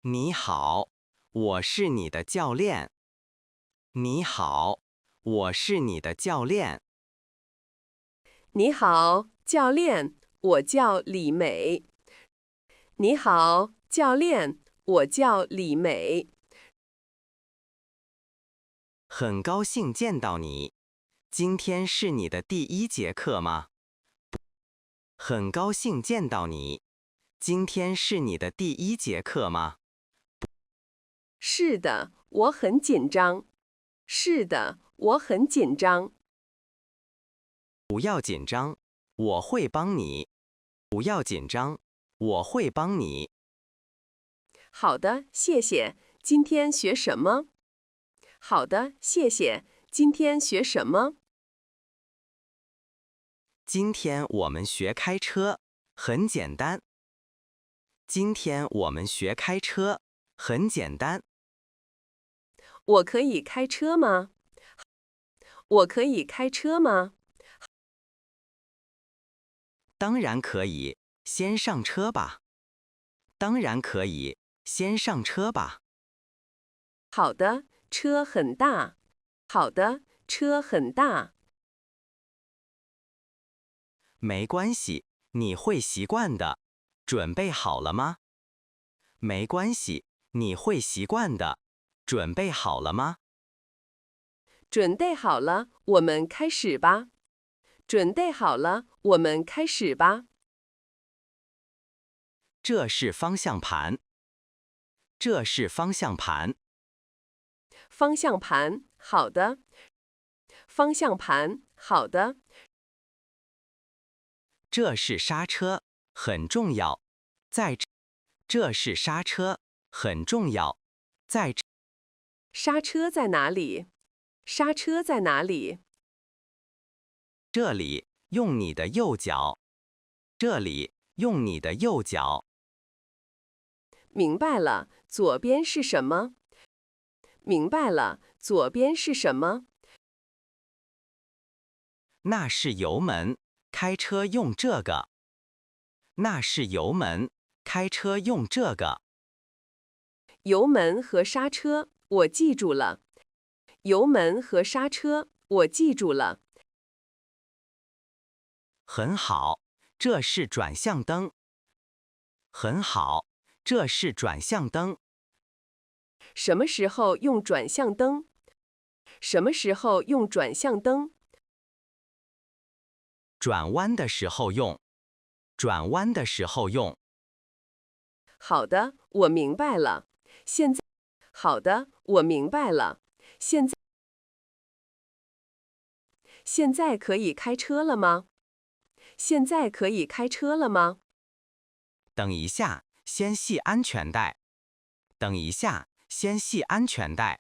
你好，我是你的教练。你好，我是你的教练。你好，教练，我叫李美。你好，教练，我叫李美。很高兴见到你。今天是你的第一节课吗？很高兴见到你。今天是你的第一节课吗？是的，我很紧张。是的，我很紧张。不要紧张，我会帮你。不要紧张，我会帮你。好的，谢谢。今天学什么？好的，谢谢。今天学什么？今天我们学开车，很简单。今天我们学开车，很简单。我可以开车吗？我可以开车吗？当然可以，先上车吧。当然可以，先上车吧。好的，车很大。好的，车很大。没关系，你会习惯的。准备好了吗？没关系，你会习惯的。准备好了吗？准备好了，我们开始吧。准备好了，我们开始吧。这是方向盘。这是方向盘。方向盘，好的。方向盘，好的。这是刹车，很重要。在这，这是刹车，很重要。在这，刹车在哪里？刹车在哪里？这里，用你的右脚。这里，用你的右脚。明白了，左边是什么？明白了，左边是什么？那是油门，开车用这个。那是油门，开车用这个。油门和刹车，我记住了。油门和刹车，我记住了。很好，这是转向灯。很好，这是转向灯。什么时候用转向灯？什么时候用转向灯？转弯的时候用。转弯的时候用。好的，我明白了。现在，好的，我明白了。现在可以开车了吗？现在可以开车了吗？等一下，先系安全带。等一下，先系安全带。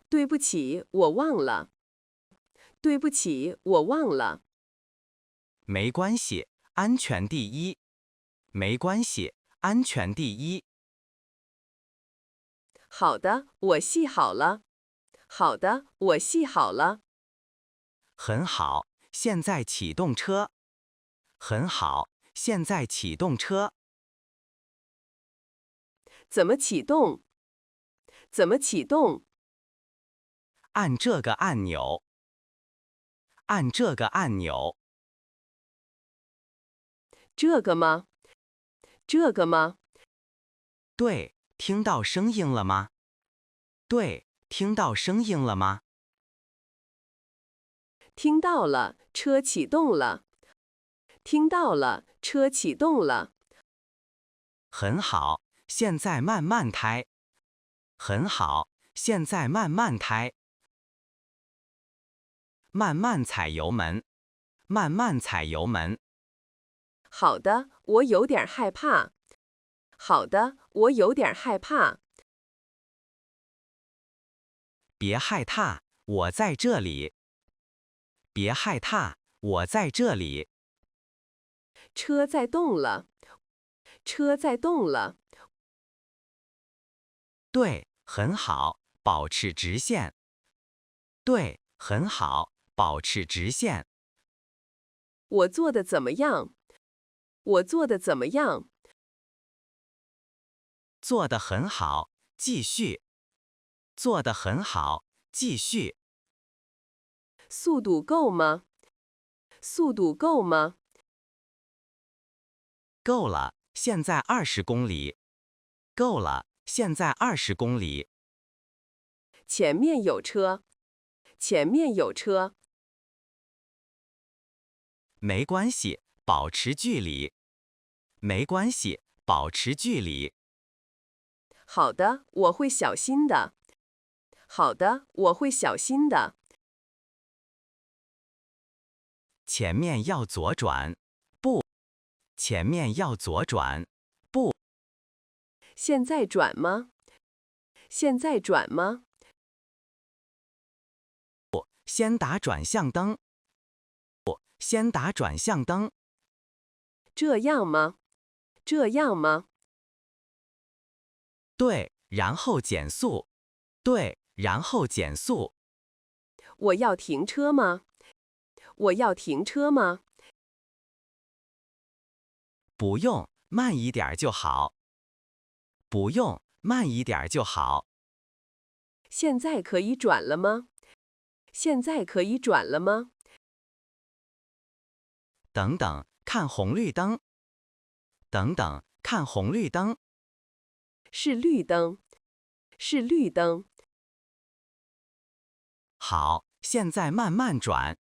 对不起，我忘了。对不起，我忘了。没关系，安全第一。没关系，安全第一。好的，我系好了。好的，我系好了。很好，现在启动车。很好，现在启动车。怎么启动？怎么启动？按这个按钮。按这个按钮。这个吗？这个吗？对，听到声音了吗？对，听到声音了吗？听到了，车启动了。听到了，车启动了。很好，现在慢慢开。很好，现在慢慢开。慢慢踩油门。慢慢踩油门。好的，我有点害怕。好的，我有点害怕。别害怕，我在这里。别害怕，我在这里。车在动了。车在动了。对，很好，保持直线。对，很好，保持直线。我做的怎么样？我做的怎么样？做得很好，继续。做得很好，继续。速度够吗？速度够吗？够了，现在20公里。够了，现在20公里。前面有车，前面有车。没关系，保持距离。没关系，保持距离。好的，我会小心的。好的，我会小心的。前面要左转，不，前面要左转，不。现在转吗？现在转吗？先打转向灯。不，先打转向灯。这样吗？这样吗？对，然后减速。对，然后减速。我要停车吗？我要停车吗？不用，慢一点就好。不用，慢一点就好。现在可以转了吗？现在可以转了吗？等等，看红绿灯。等等，看红绿灯。是绿灯，是绿灯。好，现在慢慢转。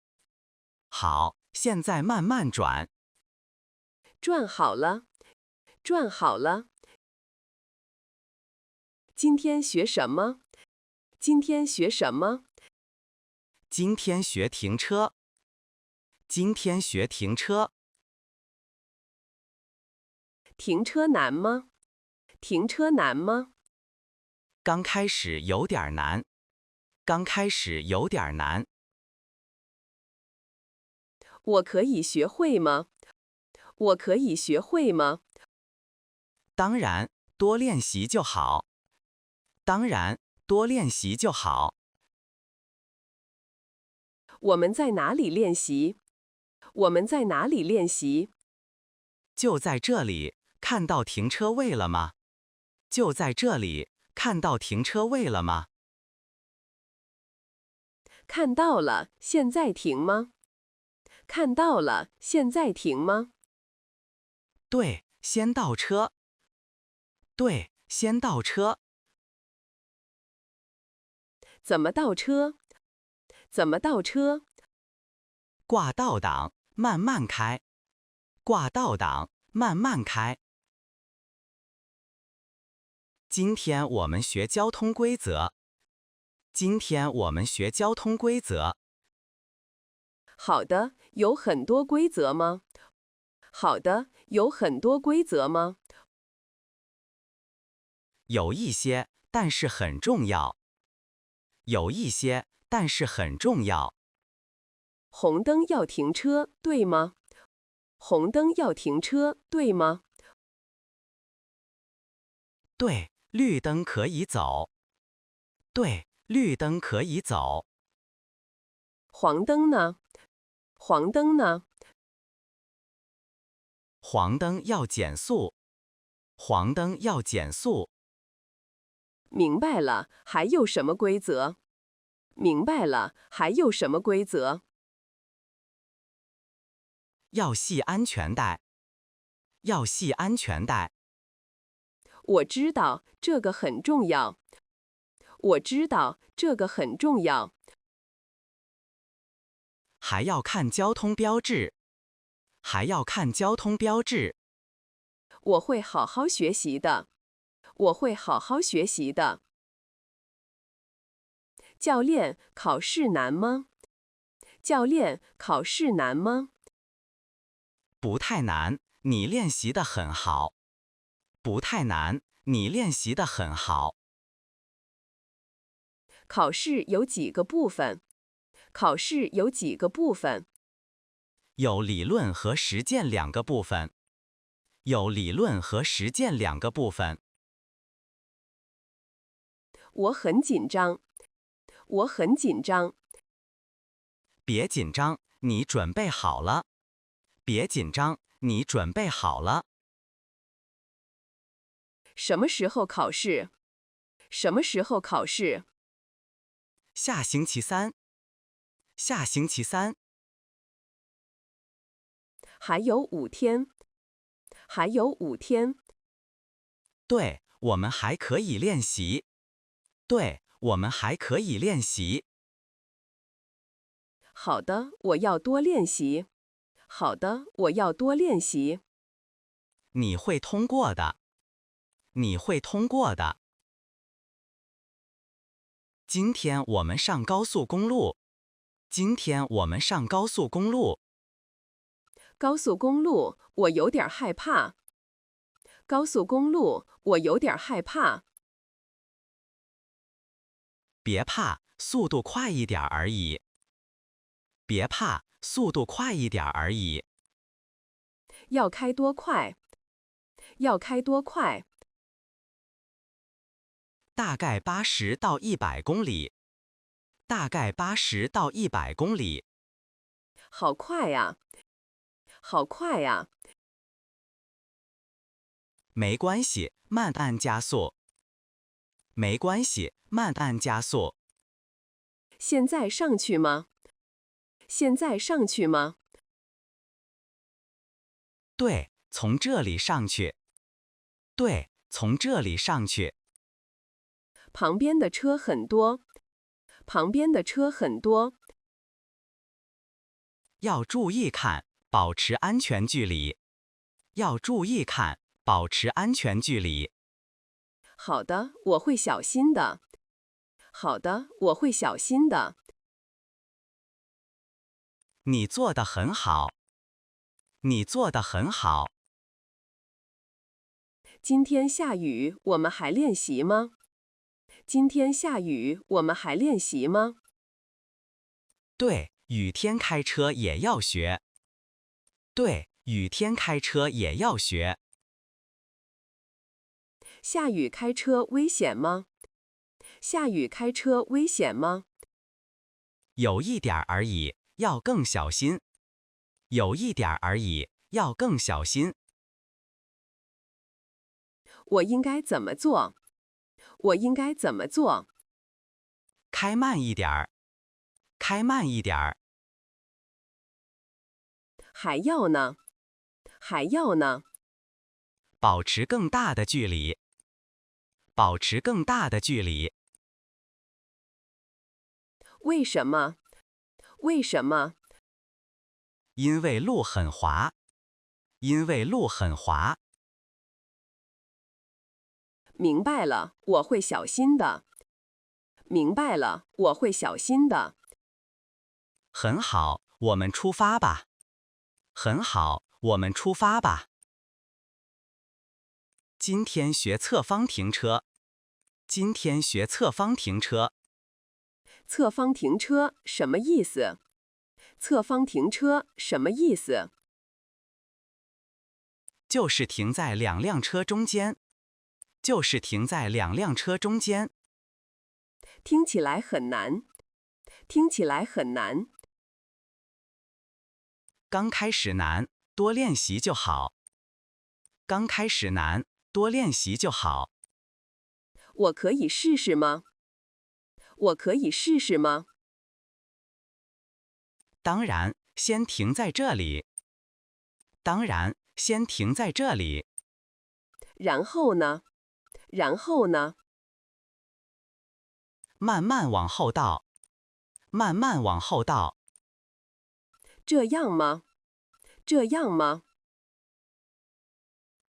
好，现在慢慢转。转好了，转好了。今天学什么？今天学什么？今天学停车。今天学停车。停车难吗？停车难吗？刚开始有点难。刚开始有点难。我可以学会吗？我可以学会吗？当然，多练习就好。当然，多练习就好。我们在哪里练习？我们在哪里练习？就在这里，看到停车位了吗？就在这里，看到停车位了吗？看到了，现在停吗？看到了，现在停吗？对，先倒车。对，先倒车。怎么倒车？怎么倒车？挂倒档，慢慢开。挂倒档，慢慢开。今天我们学交通规则。今天我们学交通规则。好的，有很多规则吗？好的，有很多规则吗？有一些，但是很重要。有一些，但是很重要。红灯要停车，对吗？红灯要停车，对吗？对，绿灯可以走。对，绿灯可以走。黄灯呢？黄灯呢？黄灯要减速。黄灯要减速。明白了，还有什么规则？明白了，还有什么规则？要系安全带。要系安全带。我知道这个很重要。我知道这个很重要。还要看交通标志。还要看交通标志。我会好好学习的。我会好好学习的。教练，考试难吗？教练，考试难吗？不太难，你练习得很好。不太难，你练习得很好。考试有几个部分？考试有几个部分？有理论和实践2个部分。有理论和实践2个部分。我很紧张。我很紧张。别紧张，你准备好了。别紧张，你准备好了。什么时候考试？什么时候考试？下星期三。下星期三。还有5天。还有5天。对，我们还可以练习。对，我们还可以练习。好的，我要多练习。好的，我要多练习。你会通过的。你会通过的。今天我们上高速公路。今天我们上高速公路。高速公路，我有点害怕。高速公路，我有点害怕。别怕，速度快一点而已。别怕，速度快一点而已。要开多快？要开多快？大概80到100公里。大概80到100公里。好快呀！好快呀！没关系，慢按加速。没关系，慢按加速。现在上去吗？现在上去吗？对，从这里上去。对，从这里上去。旁边的车很多。旁边的车很多。要注意看，保持安全距离。要注意看，保持安全距离。好的，我会小心的。好的，我会小心的。你做得很好。你做得很好。今天下雨，我们还练习吗？今天下雨，我们还练习吗？对，雨天开车也要学。对，雨天开车也要学。下雨开车危险吗？下雨开车危险吗？有一点而已，要更小心。有一点而已，要更小心。我应该怎么做？我应该怎么做？开慢一点儿。开慢一点儿。还要呢？还要呢？保持更大的距离。保持更大的距离。为什么？为什么？因为路很滑。因为路很滑。明白了，我会小心的。明白了，我会小心的。很好，我们出发吧。很好，我们出发吧。今天学侧方停车。今天学侧方停车。侧方停车什么意思？侧方停车什么意思？就是停在2辆车中间。就是停在2辆车中间。听起来很难。听起来很难。刚开始难，多练习就好。刚开始难，多练习就好。我可以试试吗？我可以试试吗？当然，先停在这里。当然，先停在这里。然后呢？然后呢？慢慢往后倒。慢慢往后倒。这样吗？这样吗？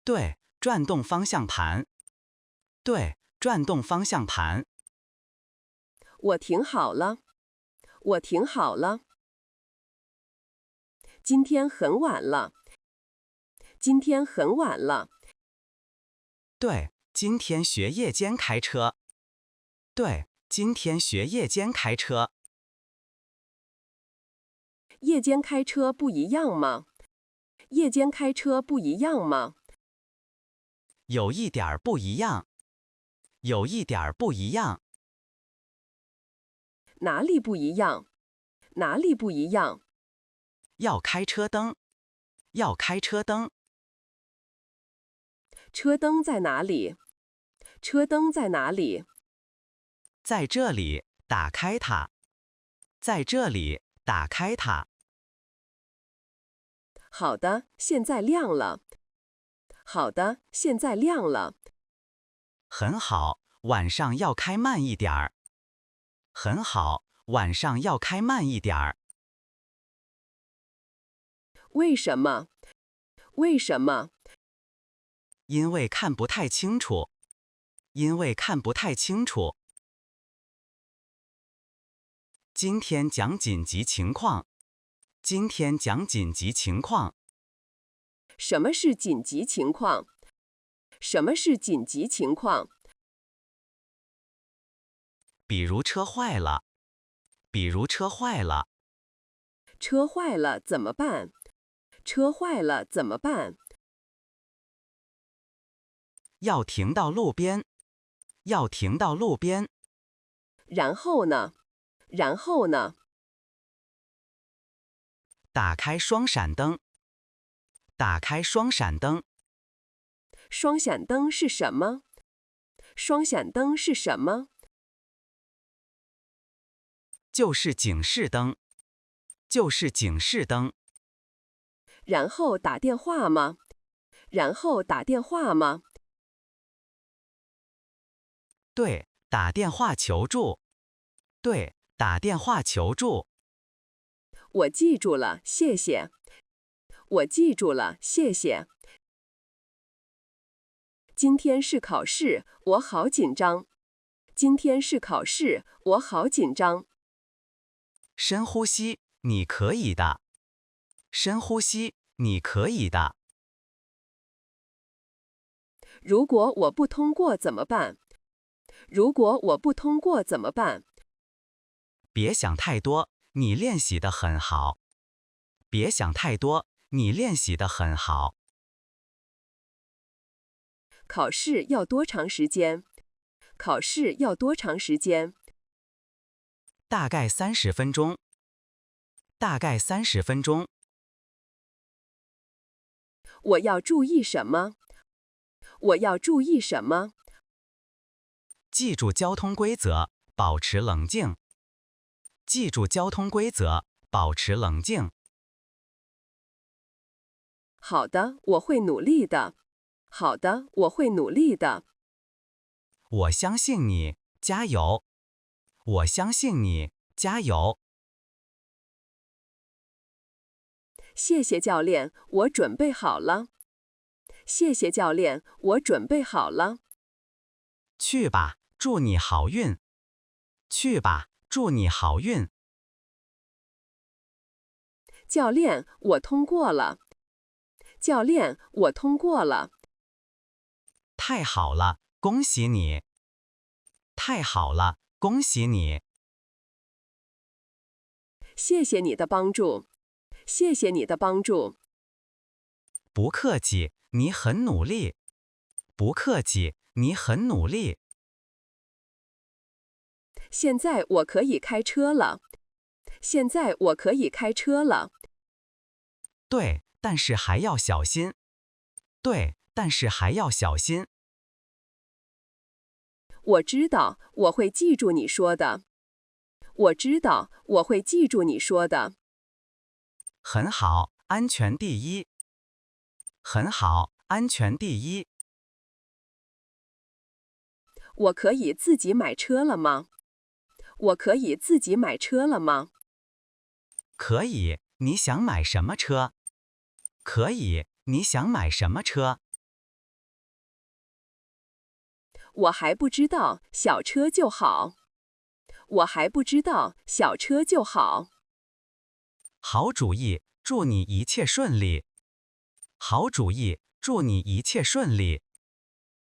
对，转动方向盘。对，转动方向盘。我停好了。我停好了。今天很晚了。今天很晚了。对，今天学夜间开车。对，今天学夜间开车。夜间开车不一样吗？夜间开车不一样吗？有一点儿不一样。有一点儿不一样。哪里不一样？哪里不一样？要开车灯。要开车灯。车灯在哪里？车灯在哪里？在这里，打开它。在这里，打开它。好的，现在亮了。好的，现在亮了。很好，晚上要开慢一点儿。很好，晚上要开慢一点儿。为什么？为什么？因为看不太清楚。因为看不太清楚。今天讲紧急情况。今天讲紧急情况。什么是紧急情况？什么是紧急情况？比如车坏了。比如车坏了。车坏了怎么办？车坏了怎么办？要停到路边。要停到路边。然后呢？然后呢？打开双闪灯。打开双闪灯。双闪灯是什么？双闪灯是什么？就是警示灯。就是警示灯。然后打电话吗？然后打电话吗？对，打电话求助。对，打电话求助。我记住了，谢谢。我记住了，谢谢。今天是考试，我好紧张。今天是考试，我好紧张。深呼吸，你可以的。深呼吸，你可以的。如果我不通过怎么办？如果我不通过怎么办？别想太多，你练习得很好。别想太多，你练习得很好。考试要多长时间？考试要多长时间？大概30分钟。大概30分钟。我要注意什么？我要注意什么？记住交通规则，保持冷静。记住交通规则，保持冷静。好的，我会努力的。好的，我会努力的。我相信你，加油！我相信你，加油！谢谢教练，我准备好了。谢谢教练，我准备好了。去吧，祝你好运。去吧，祝你好运。教练，我通过了。教练，我通过了。太好了，恭喜你！太好了，恭喜你！谢谢你的帮助。谢谢你的帮助。不客气，你很努力。不客气，你很努力。现在我可以开车了。现在我可以开车了。对，但是还要小心。对，但是还要小心。我知道，我会记住你说的。我知道，我会记住你说的。很好，安全第一。很好，安全第一。我可以自己买车了吗？我可以自己买车了吗？可以，你想买什么车？可以，你想买什么车？我还不知道，小车就好。我还不知道，小车就好。好主意，祝你一切顺利。好主意，祝你一切顺利。